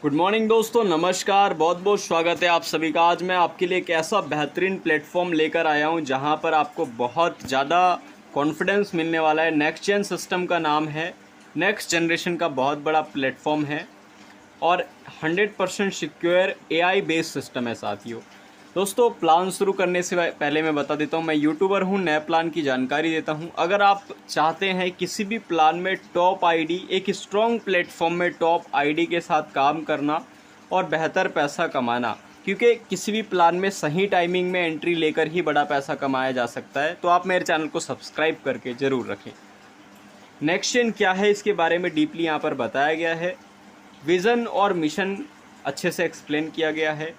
Good morning दोस्तों, नमस्कार। बहुत बहुत स्वागत है आप सभी का। आज मैं आपके लिए एक ऐसा बेहतरीन प्लेटफॉर्म लेकर आया हूं जहां पर आपको बहुत ज़्यादा कॉन्फिडेंस मिलने वाला है। नेक्स्ट जेन सिस्टम का नाम है। नेक्स्ट जनरेशन का बहुत बड़ा प्लेटफॉर्म है और 100% सिक्योर एआई बेस्ड सिस्टम है साथियों। दोस्तों, प्लान शुरू करने से पहले मैं बता देता हूँ, मैं यूट्यूबर हूँ, नए प्लान की जानकारी देता हूँ। अगर आप चाहते हैं किसी भी प्लान में टॉप आईडी, एक स्ट्रॉन्ग प्लेटफॉर्म में टॉप आईडी के साथ काम करना और बेहतर पैसा कमाना, क्योंकि किसी भी प्लान में सही टाइमिंग में एंट्री लेकर ही बड़ा पैसा कमाया जा सकता है, तो आप मेरे चैनल को सब्सक्राइब करके ज़रूर रखें। नेक्स्ट जेन क्या है, इसके बारे में डीपली यहाँ पर बताया गया है। विज़न और मिशन अच्छे से एक्सप्लेन किया गया है।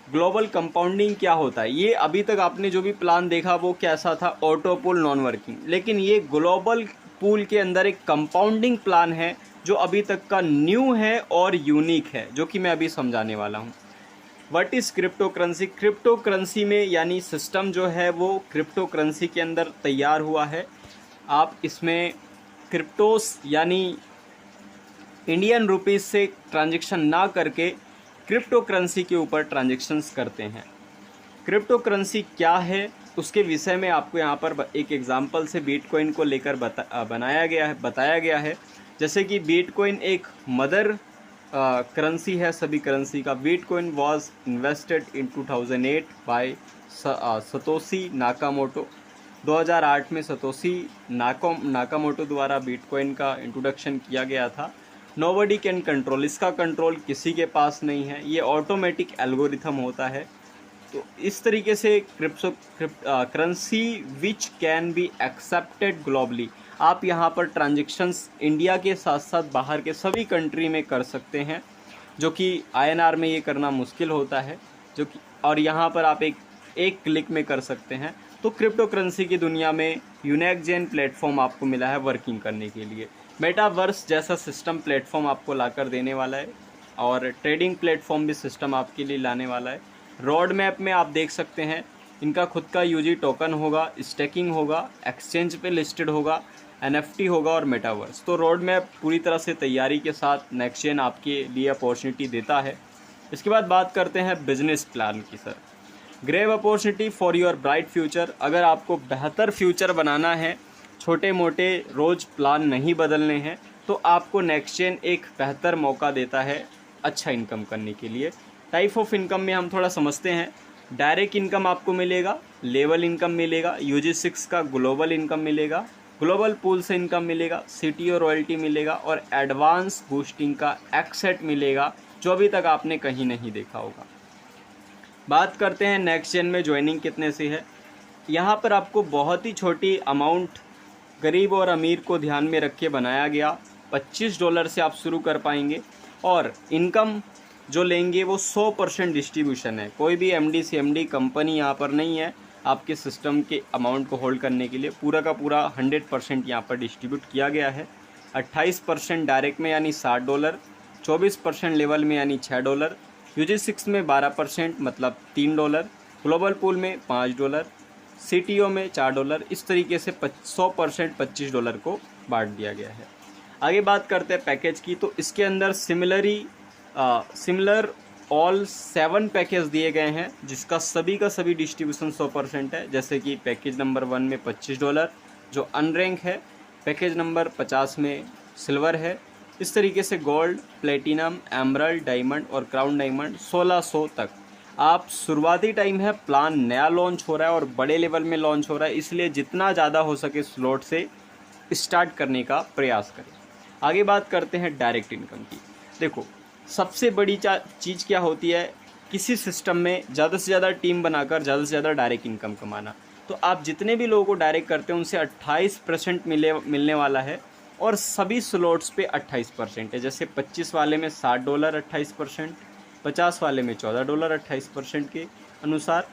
ग्लोबल कंपाउंडिंग क्या होता है, ये अभी तक आपने जो भी प्लान देखा वो कैसा था, ऑटो पूल, नॉन वर्किंग, लेकिन ये ग्लोबल पूल के अंदर एक कंपाउंडिंग प्लान है जो अभी तक का न्यू है और यूनिक है, जो कि मैं अभी समझाने वाला हूँ। What is crypto currency? Crypto currency में यानी सिस्टम जो है वो क्रिप्टो करेंसी के अंदर तैयार हुआ है। आप इसमें क्रिप्टोस यानी इंडियन रुपीस से ट्रांजैक्शन ना करके क्रिप्टो करेंसी के ऊपर ट्रांजैक्शंस करते हैं। क्रिप्टो करेंसी क्या है उसके विषय में आपको यहाँ पर एक एग्जांपल से बिटकॉइन को लेकर बताया गया है। जैसे कि बिटकॉइन एक मदर करेंसी है सभी करेंसी का। Bitcoin was invested in 2008 by Satoshi Nakamoto. 2008 में सतोशी नाकामोटो द्वारा बिटकॉइन का इंट्रोडक्शन किया गया था। नोबडी कैन कंट्रोल, इसका कंट्रोल किसी के पास नहीं है, ये ऑटोमेटिक एल्गोरिथम होता है। तो इस तरीके से currency which can be accepted globally, आप यहाँ पर ट्रांजेक्शन्स इंडिया के साथ साथ बाहर के सभी कंट्री में कर सकते हैं, जो कि आईएनआर में ये करना मुश्किल होता है, जो कि और यहाँ पर आप एक क्लिक में कर सकते हैं। तो क्रिप्टो करेंसी की दुनिया में यूनेक जेन प्लेटफॉर्म आपको मिला है वर्किंग करने के लिए। मेटावर्स जैसा सिस्टम प्लेटफॉर्म आपको लाकर देने वाला है और ट्रेडिंग प्लेटफॉर्म भी सिस्टम आपके लिए लाने वाला है। रोड मैप में आप देख सकते हैं इनका खुद का यूजी टोकन होगा, स्टेकिंग होगा, एक्सचेंज पे लिस्टेड होगा, एनएफटी होगा और मेटावर्स। तो रोड मैप पूरी तरह से तैयारी के साथ नेक्स्ट जेन आपके लिए अपॉर्चुनिटी देता है। इसके बाद बात करते हैं बिजनेस प्लान की। Sir, grave opportunity for your bright future. अगर आपको बेहतर फ्यूचर बनाना है, छोटे मोटे रोज़ प्लान नहीं बदलने हैं, तो आपको नेक्स्ट जेन एक बेहतर मौका देता है अच्छा इनकम करने के लिए। टाइप ऑफ इनकम में हम थोड़ा समझते हैं। डायरेक्ट इनकम आपको मिलेगा, लेवल इनकम मिलेगा, UG6 का ग्लोबल इनकम मिलेगा, ग्लोबल पूल से इनकम मिलेगा, CTO रॉयल्टी मिलेगा और एडवांस बूस्टिंग का एक्सेट मिलेगा, जो अभी तक आपने कहीं नहीं देखा होगा। बात करते हैं नेक्स्ट जेन में ज्वाइनिंग कितने से है। यहाँ पर आपको बहुत ही छोटी अमाउंट गरीब और अमीर को ध्यान में रख के बनाया गया। $25 से आप शुरू कर पाएंगे और इनकम जो लेंगे वो 100% डिस्ट्रीब्यूशन है। कोई भी MD CMD कंपनी यहाँ पर नहीं है आपके सिस्टम के अमाउंट को होल्ड करने के लिए। पूरा का पूरा 100% यहाँ पर डिस्ट्रीब्यूट किया गया है। 28% डायरेक्ट में यानी $60, 24% लेवल में यानी $6, UG6 में 12% मतलब $3, ग्लोबल पूल में $5, CTO में $4। इस तरीके से 100% $25 को बांट दिया गया है। आगे बात करते हैं पैकेज की। तो इसके अंदर सिमिलर ऑल 7 पैकेज दिए गए हैं, जिसका सभी का सभी डिस्ट्रीब्यूशन 100% है। जैसे कि पैकेज नंबर 1 में $25 जो अनरैंक है, पैकेज नंबर 50 में सिल्वर है। इस तरीके से गोल्ड, प्लेटिनम, एमरल्ड, डायमंड और क्राउन डायमंड 1600 तक। आप शुरुआती टाइम है, प्लान नया लॉन्च हो रहा है और बड़े लेवल में लॉन्च हो रहा है, इसलिए जितना ज़्यादा हो सके स्लॉट से स्टार्ट करने का प्रयास करें। आगे बात करते हैं डायरेक्ट इनकम की। देखो, सबसे बड़ी चीज़ क्या होती है, किसी सिस्टम में ज़्यादा से ज़्यादा टीम बनाकर ज़्यादा से ज़्यादा डायरेक्ट इनकम कमाना। तो आप जितने भी लोगों को डायरेक्ट करते हैं उनसे 28% मिलने वाला है और सभी स्लॉट्स पे 28% है। जैसे 25 वाले में $60 28%, 50 वाले में $14 28% के अनुसार,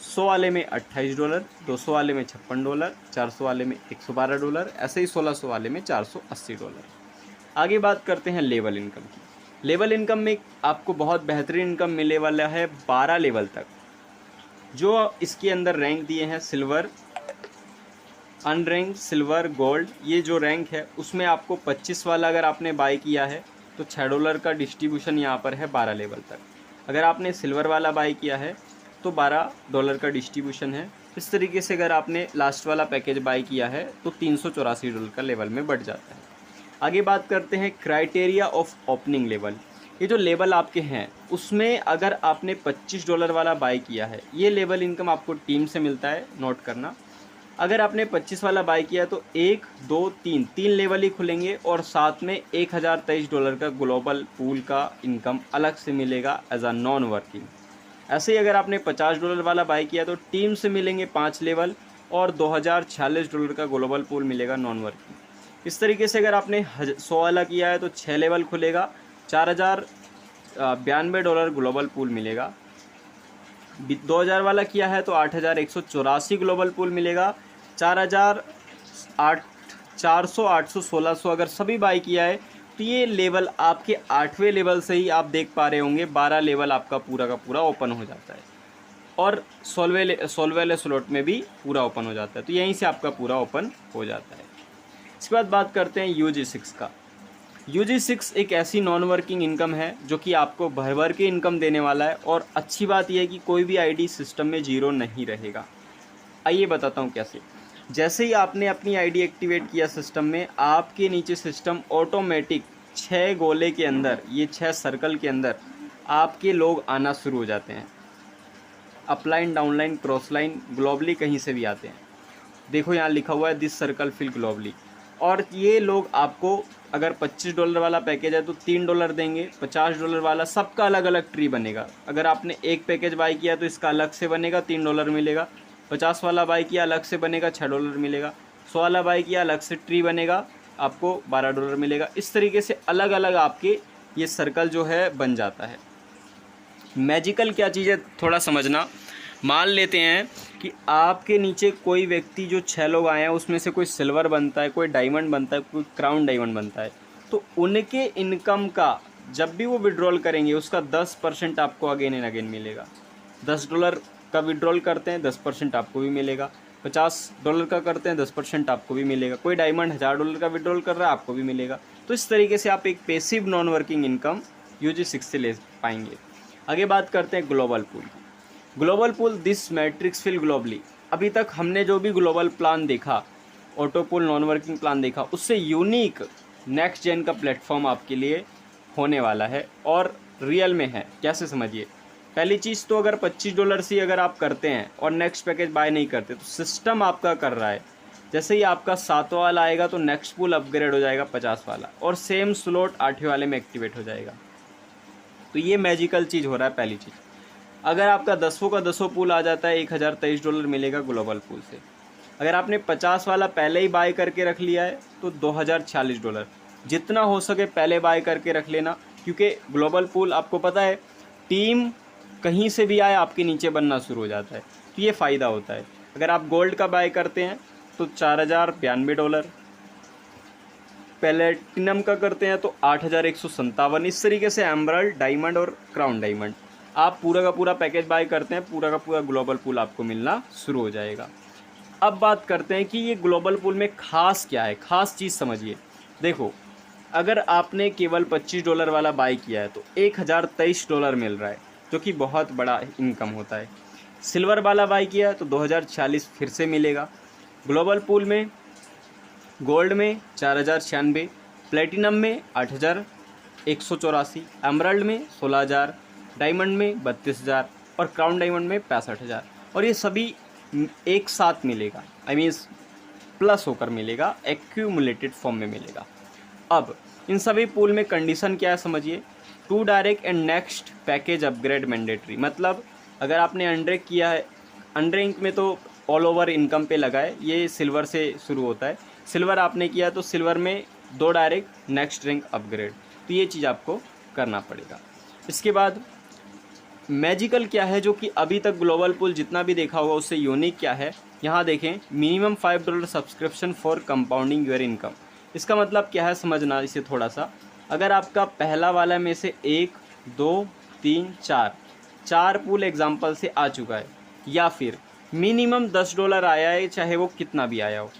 100 वाले में $28, 200 वाले में $56, 400 वाले में $112, ऐसे ही 1600 वाले में $480। आगे बात करते हैं लेवल इनकम की। लेवल इनकम में आपको बहुत बेहतरीन इनकम मिलने वाला है 12 लेवल तक। जो इसके अंदर रैंक दिए हैं सिल्वर, अनरैंक, सिल्वर, गोल्ड, ये जो रैंक है उसमें आपको 25 वाला अगर आपने बाय किया है तो $6 का डिस्ट्रीब्यूशन यहाँ पर है 12 लेवल तक। अगर आपने सिल्वर वाला बाई किया है तो $12 का डिस्ट्रीब्यूशन है। इस तरीके से अगर आपने लास्ट वाला पैकेज बाई किया है तो $384 का लेवल में बढ़ जाता है। आगे बात करते हैं क्राइटेरिया ऑफ ओपनिंग लेवल। ये जो लेवल आपके हैं उसमें अगर आपने $25 वाला बाई किया है, ये लेवल इनकम आपको टीम से मिलता है, नोट करना। अगर आपने 25 वाला बाई किया तो 1 2 3 लेवल ही खुलेंगे और साथ में $1023 का ग्लोबल पूल का इनकम अलग से मिलेगा एज अ नॉन वर्किंग। ऐसे ही अगर आपने $50 वाला बाई किया तो टीम से मिलेंगे 5 लेवल और $2046 का ग्लोबल पूल मिलेगा नॉन वर्किंग। इस तरीके से अगर आपने 100 वाला किया है तो 6 लेवल खुलेगा, $4092 ग्लोबल पूल मिलेगा। 2000 वाला किया है तो 8184 ग्लोबल पूल मिलेगा। 400 800 1600 अगर सभी बाई किया है तो ये लेवल आपके 8वें लेवल से ही आप देख पा रहे होंगे 12 लेवल आपका पूरा का पूरा ओपन हो जाता है और 16वें वाले स्लॉट में भी पूरा ओपन हो जाता है। तो यहीं से आपका पूरा ओपन हो जाता है। इसके बाद बात करते हैं UG6 का। UG6 एक ऐसी नॉन वर्किंग इनकम है जो कि आपको भर भर के इनकम देने वाला है और अच्छी बात यह है कि कोई भी आईडी सिस्टम में जीरो नहीं रहेगा। आइए बताता हूँ कैसे। जैसे ही आपने अपनी आईडी एक्टिवेट किया सिस्टम में, आपके नीचे सिस्टम ऑटोमेटिक 6 गोले के अंदर, ये 6 सर्कल के अंदर आपके लोग आना शुरू हो जाते हैं। Upline, downline, cross line, globally कहीं से भी आते हैं। देखो यहाँ लिखा हुआ है दिस सर्कल फिल ग्लोबली। और ये लोग आपको अगर $25 वाला पैकेज है तो $3 देंगे, $50 वाला, सबका अलग अलग ट्री बनेगा। अगर आपने एक पैकेज बाई किया तो इसका अलग से बनेगा, $3 मिलेगा। 50 वाला बाई किया अलग से बनेगा, $6 मिलेगा। 100 वाला बाई किया अलग से ट्री बनेगा, आपको $12 मिलेगा। इस तरीके से अलग अलग आपके ये सर्कल जो है बन जाता है। मैजिकल क्या चीज़ है थोड़ा समझना। मान लेते हैं कि आपके नीचे कोई व्यक्ति, जो 6 लोग आए हैं उसमें से कोई सिल्वर बनता है, कोई डायमंड बनता है, कोई क्राउन डायमंड बनता है, तो उनके इनकम का जब भी वो विड्रॉल करेंगे उसका 10% आपको अगेन एंड अगेन मिलेगा। $10 का विड्रॉल करते हैं, 10% आपको भी मिलेगा। $50 का करते हैं, 10% आपको भी मिलेगा। कोई डायमंड $1000 का विड्रॉल कर रहा है, आपको भी मिलेगा। तो इस तरीके से आप एक passive non working income UG6 से ले पाएंगे। आगे बात करते हैं global pool. Global pool this matrix fill globally. अभी तक हमने जो भी ग्लोबल प्लान देखा, auto pool, non working plan देखा, उससे यूनिक नेक्स्ट जेन का प्लेटफॉर्म आपके लिए होने वाला है और रियल में है। कैसे समझिए। पहली चीज़ तो अगर $25 से अगर आप करते हैं और नेक्स्ट पैकेज बाय नहीं करते तो सिस्टम आपका कर रहा है। जैसे ही आपका 7वां वाला आएगा तो नेक्स्ट पूल अपग्रेड हो जाएगा 50 वाला और सेम स्लॉट 8वें वाले में एक्टिवेट हो जाएगा। तो ये मैजिकल चीज़ हो रहा है पहली चीज़। अगर आपका 10 का 10 पूल आ जाता है, $1023 मिलेगा ग्लोबल पूल से। अगर आपने 50 वाला पहले ही बाय करके रख लिया है तो $2046। जितना हो सके पहले बाय करके रख लेना, क्योंकि ग्लोबल पूल आपको पता है टीम कहीं से भी आए आपके नीचे बनना शुरू हो जाता है, तो ये फ़ायदा होता है। अगर आप गोल्ड का बाय करते हैं तो $4092, प्लेटिनम का करते हैं तो 8157। इस तरीके से एमराल्ड, डायमंड और क्राउन डायमंड आप पूरा का पूरा पैकेज बाय करते हैं, पूरा का पूरा ग्लोबल पूल आपको मिलना शुरू हो जाएगा। अब बात करते हैं कि ये ग्लोबल पूल में खास क्या है, खास चीज़ समझिए। देखो, अगर आपने केवल $25 वाला बाय किया है तो $1023 मिल रहा है, जो कि बहुत बड़ा इनकम होता है। सिल्वर वाला बाय किया है तो 2046 फिर से मिलेगा। ग्लोबल पूल में गोल्ड में 4096, प्लेटिनम में 8184, एमराल्ड में 16000, डायमंड में 32000 और क्राउन डायमंड में 65000। और ये सभी एक साथ मिलेगा, आई मीन प्लस होकर मिलेगा, एक्यूमुलेटेड फॉर्म में मिलेगा। अब इन सभी पूल में कंडीशन क्या है समझिए। 2 direct and next package upgrade mandatory. मतलब अगर आपने अनरैंक किया है, अनरैंक में तो ऑल ओवर इनकम पे लगा है, ये सिल्वर से शुरू होता है। सिल्वर आपने किया तो सिल्वर में 2 डायरेक्ट नेक्स्ट रैंक अपग्रेड, तो ये चीज़ आपको करना पड़ेगा। इसके बाद मैजिकल क्या है, जो कि अभी तक ग्लोबल पूल जितना भी देखा होगा उससे यूनिक क्या है, यहाँ देखें। Minimum $5 subscription for compounding your income. इसका मतलब क्या है समझना इसे थोड़ा सा। अगर आपका पहला वाला में से 1 2 3 4 पूल एग्जाम्पल से आ चुका है, या फिर मिनिमम $10 आया है, चाहे वो कितना भी आया हो,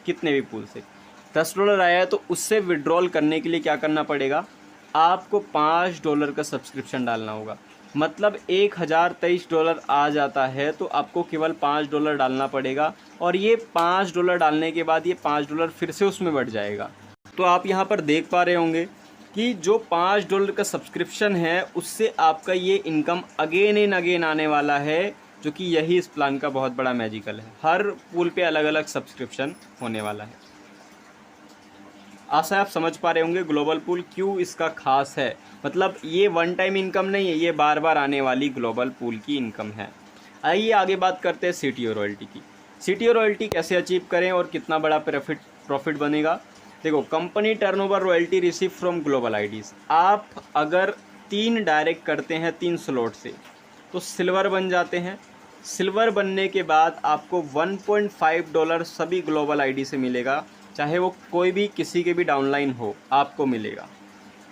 कितने भी पूल से $10 आया है, तो उससे विड्रॉल करने के लिए क्या करना पड़ेगा, आपको $5 का सब्सक्रिप्शन डालना होगा। मतलब $1023 आ जाता है तो आपको केवल $5 डालना पड़ेगा, और ये $5 डालने के बाद ये $5 फिर से उसमें बढ़ जाएगा। तो आप यहाँ पर देख पा रहे होंगे कि जो $5 का सब्सक्रिप्शन है उससे आपका ये इनकम अगेन एंड अगेन आने वाला है, जो कि यही इस प्लान का बहुत बड़ा मैजिकल है। हर पूल पे अलग अलग सब्सक्रिप्शन होने वाला है। आशा आप समझ पा रहे होंगे ग्लोबल पूल क्यों इसका खास है। मतलब ये वन टाइम इनकम नहीं है, ये बार बार आने वाली ग्लोबल पूल की इनकम है। आइए आगे बात करते हैं सीटीओ रॉयल्टी की। सीटीओ रॉयल्टी कैसे अचीव करें और कितना बड़ा प्रॉफिट बनेगा। देखो, company turnover royalty receive from global IDs. आप अगर 3 डायरेक्ट करते हैं 3 स्लॉट से तो सिल्वर बन जाते हैं। सिल्वर बनने के बाद आपको $1.5 सभी ग्लोबल आईडी से मिलेगा, चाहे वो कोई भी किसी के भी डाउनलाइन हो, आपको मिलेगा।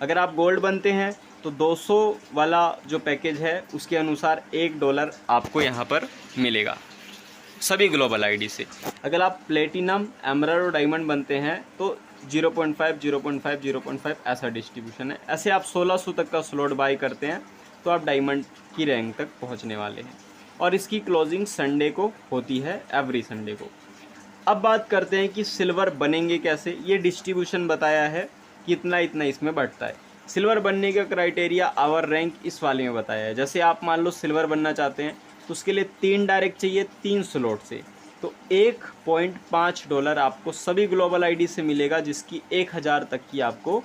अगर आप गोल्ड बनते हैं तो 200 वाला जो पैकेज है उसके अनुसार $1 आपको यहाँ पर मिलेगा सभी ग्लोबल आईडी से। अगर आप प्लेटिनम, एमराल्ड और डायमंड बनते हैं तो 0.5, 0.5, 0.5 ऐसा डिस्ट्रीब्यूशन है। ऐसे आप 1600 तक का स्लॉट बाय करते हैं तो आप डायमंड की रैंक तक पहुंचने वाले हैं, और इसकी क्लोजिंग संडे को होती है, एवरी संडे को। अब बात करते हैं कि सिल्वर बनेंगे कैसे। ये डिस्ट्रीब्यूशन बताया है कि इतना इतना इसमें बढ़ता है। सिल्वर बनने का क्राइटेरिया आवर रैंक इस वाले में बताया है। जैसे आप मान लो सिल्वर बनना चाहते हैं तो उसके लिए 3 डायरेक्ट चाहिए 3 स्लॉट से, तो $1.5 आपको सभी ग्लोबल आईडी से मिलेगा, जिसकी 1000 तक की आपको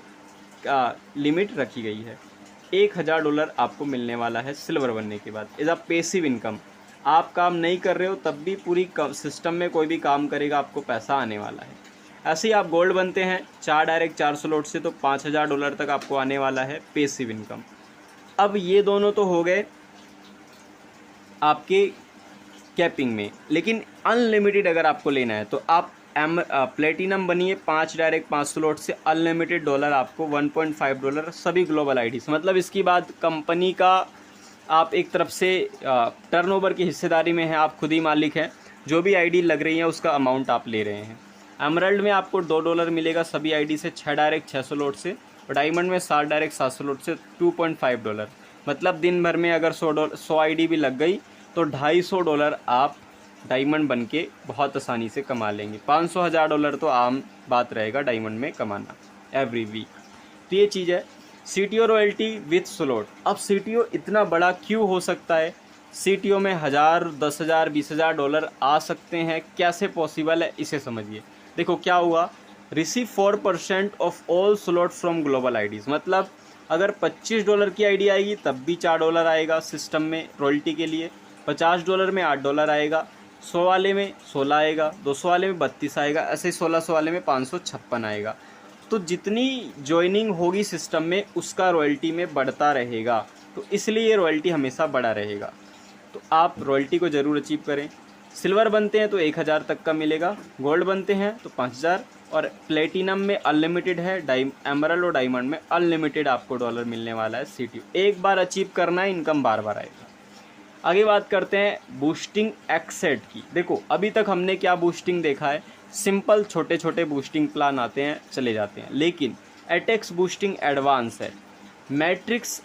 लिमिट रखी गई है। $1000 आपको मिलने वाला है सिल्वर बनने के बाद। एज अ पैसिव इनकम, आप काम नहीं कर रहे हो तब भी पूरी सिस्टम में कोई भी काम करेगा आपको पैसा आने वाला है। ऐसे ही आप गोल्ड बनते हैं 4 डायरेक्ट 4 स्लॉट से तो $5000 तक आपको आने वाला है पैसिव इनकम। अब ये दोनों तो हो गए आपके कैपिंग में, लेकिन अनलिमिटेड अगर आपको लेना है तो आप प्लेटिनम बनिए 5 डायरेक्ट 5 स्लॉट से, अनलिमिटेड डॉलर आपको $1.5 सभी ग्लोबल आईडी से। मतलब इसकी बात कंपनी का आप एक तरफ से टर्नओवर की हिस्सेदारी में है, आप खुद ही मालिक हैं, जो भी आईडी लग रही है उसका अमाउंट आप ले रहे हैं। एमराल्ड में आपको $2 मिलेगा सभी आईडी से, 6 डायरेक्ट 6 स्लॉट से, और डायमंड में 7 डायरेक्ट 7 स्लॉट से $2.5। मतलब दिन भर में अगर 100 आईडी भी लग गई तो $250 आप डायमंड बन के बहुत आसानी से कमा लेंगे। $500,000 तो आम बात रहेगा डायमंड में कमाना एवरी वीक। तो ये चीज़ है सीटीओ रॉयल्टी विथ स्लॉट। अब सीटीओ इतना बड़ा क्यों हो सकता है। सीटीओ में 1000, 10,000, $20,000 आ सकते हैं, कैसे पॉसिबल है इसे समझिए। देखो क्या हुआ, receive 4% of all slot from global IDs. मतलब अगर $25 की आईडी आएगी तब भी $4 आएगा सिस्टम में रॉयल्टी के लिए, $50 में $8 आएगा, 100 वाले में 16 आएगा, 200 वाले में 32 आएगा, ऐसे 1600 वाले में 556 आएगा। तो जितनी ज्वाइनिंग होगी सिस्टम में उसका रॉयल्टी में बढ़ता रहेगा, तो इसलिए रॉयल्टी हमेशा बढ़ा रहेगा। तो आप रॉयल्टी को ज़रूर अचीव करें। सिल्वर बनते हैं तो 1000 तक का मिलेगा, गोल्ड बनते हैं तो 5000, और प्लेटिनम में अनलिमिटेड है, एमराल्ड और डायमंड में अनलिमिटेड आपको डॉलर मिलने वाला है सीटीओ। एक बार अचीव करना है, इनकम बार बार आएगा। आगे बात करते हैं बूस्टिंग एक्सेट की। देखो अभी तक हमने क्या बूस्टिंग देखा है, सिंपल छोटे छोटे बूस्टिंग प्लान आते हैं चले जाते हैं, लेकिन एटेक्स बूस्टिंग एडवांस है। मैट्रिक्स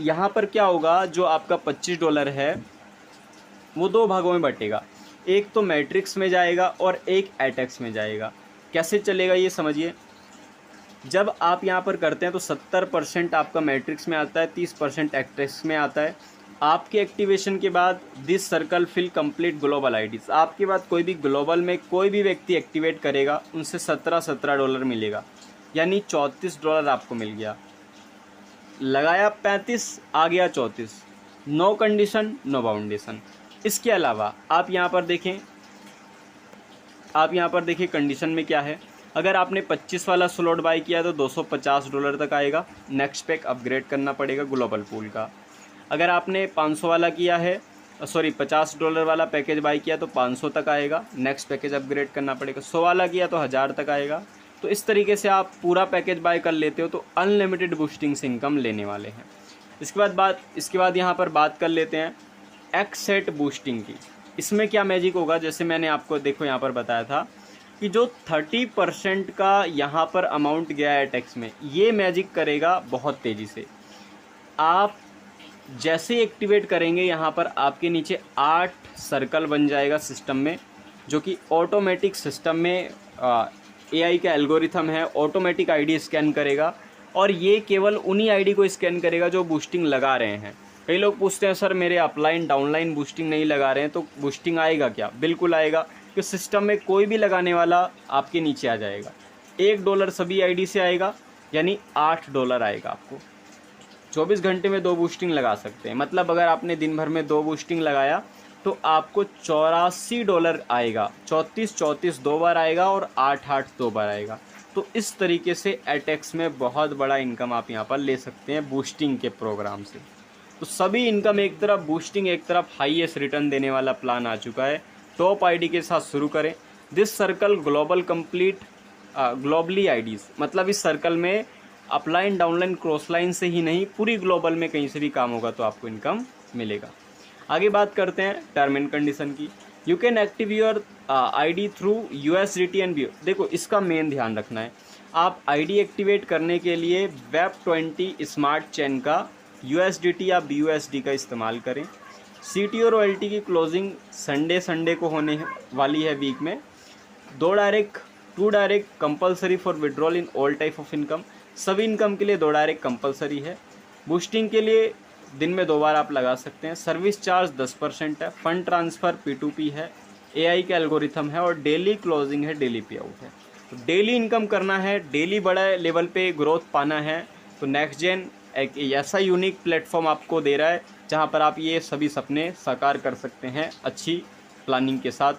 यहाँ पर क्या होगा, जो आपका $25 है वो 2 भागों में बटेगा, एक तो मैट्रिक्स में जाएगा और एक एटेक्स में जाएगा। कैसे चलेगा ये समझिए। जब आप यहाँ पर करते हैं तो 70% आपका मैट्रिक्स में आता है, 30% एटेक्स में आता है। आपके एक्टिवेशन के बाद this circle fill complete global IDs. आपके बाद कोई भी ग्लोबल में कोई भी व्यक्ति एक्टिवेट करेगा उनसे $17 मिलेगा, यानी $34 आपको मिल गया। लगाया 35, आ गया 34। नो कंडीशन नो बाउंडेशन। इसके अलावा आप यहाँ पर देखें कंडीशन में क्या है। अगर आपने 25 वाला स्लॉट बाय किया तो $250 तक आएगा, नेक्स्ट पैक अपग्रेड करना पड़ेगा ग्लोबल पूल का। अगर आपने 500 वाला किया है, $50 वाला पैकेज बाय किया तो 500 तक आएगा, नेक्स्ट पैकेज अपग्रेड करना पड़ेगा। 100 वाला किया तो 1000 तक आएगा। तो इस तरीके से आप पूरा पैकेज बाय कर लेते हो तो अनलिमिटेड बूस्टिंग से इनकम लेने वाले हैं। इसके बाद यहाँ पर बात कर लेते हैं एक्सेट बूस्टिंग की। इसमें क्या मैजिक होगा, जैसे मैंने आपको देखो यहाँ पर बताया था, कि जो 30% का यहाँ पर अमाउंट गया है टैक्स में, ये मैजिक करेगा बहुत तेज़ी से। आप जैसे एक्टिवेट करेंगे यहाँ पर आपके नीचे 8 सर्कल बन जाएगा सिस्टम में, जो कि ऑटोमेटिक सिस्टम में एआई का एल्गोरिथम है, ऑटोमेटिक आईडी स्कैन करेगा और ये केवल उन्हीं आईडी को स्कैन करेगा जो बूस्टिंग लगा रहे हैं। कई लोग पूछते हैं सर मेरे अपलाइन डाउनलाइन बूस्टिंग नहीं लगा रहे हैं तो बूस्टिंग आएगा क्या? बिल्कुल आएगा, कि सिस्टम में कोई भी लगाने वाला आपके नीचे आ जाएगा। $1 सभी आईडी से आएगा, यानी $8 आएगा आपको। 24 घंटे में 2 बूस्टिंग लगा सकते हैं, मतलब अगर आपने दिन भर में 2 बूस्टिंग लगाया तो आपको $84 आएगा। 34 2 बार आएगा और 8 2 बार आएगा। तो इस तरीके से एटेक्स में बहुत बड़ा इनकम आप यहाँ पर ले सकते हैं बूस्टिंग के प्रोग्राम से। तो सभी इनकम एक तरफ, बूस्टिंग एक तरफ, हाईएस्ट रिटर्न देने वाला प्लान आ चुका है। टॉप आईडी के साथ शुरू करें। This circle global complete globally IDs, मतलब इस सर्कल में अपलाइन डाउनलाइन क्रॉस लाइन से ही नहीं, पूरी ग्लोबल में कहीं से भी काम होगा तो आपको इनकम मिलेगा। आगे बात करते हैं टर्म एंड कंडीशन की। You can active your ID through USDT and BU। देखो इसका मेन ध्यान रखना है, आप आईडी एक्टिवेट करने के लिए WEB20 स्मार्ट चेन का USDT या BUSD का इस्तेमाल करें। CTO रॉयल्टी की क्लोजिंग संडे को होने वाली है वीक में। 2 direct compulsory for withdrawal in all type of income. सभी इनकम के लिए 2 डायरेक्ट कंपलसरी है। बूस्टिंग के लिए दिन में 2 बार आप लगा सकते हैं। सर्विस चार्ज 10% है। फंड ट्रांसफ़र P2P है। AI का एल्गोरिथम है और डेली क्लोजिंग है, डेली पे आउट है। तो डेली इनकम करना है, डेली बड़ा लेवल पे ग्रोथ पाना है तो नेक्स्ट जेन एक ऐसा यूनिक प्लेटफॉर्म आपको दे रहा है जहाँ पर आप ये सभी सपने साकार कर सकते हैं। अच्छी प्लानिंग के साथ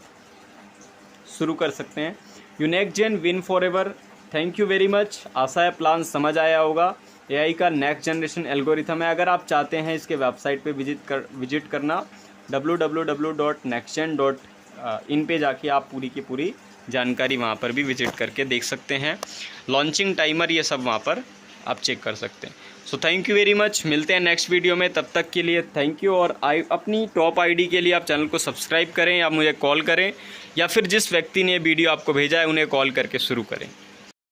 शुरू कर सकते हैं। Next gen win forever. Thank you very much. आशा है प्लान समझ आया होगा। AI का नेक्स्ट जनरेशन एल्गोरिथम है। अगर आप चाहते हैं इसके वेबसाइट पे विजिट करना www.nextgen.in पे जाके आप पूरी की पूरी जानकारी वहाँ पर भी विजिट करके देख सकते हैं। लॉन्चिंग टाइमर ये सब वहाँ पर आप चेक कर सकते हैं। So thank you very much. मिलते हैं नेक्स्ट वीडियो में, तब तक के लिए थैंक यू। और अपनी टॉप आईडी के लिए आप चैनल को सब्सक्राइब करें या मुझे कॉल करें, या फिर जिस व्यक्ति ने वीडियो आपको भेजा है उन्हें कॉल करके शुरू करें।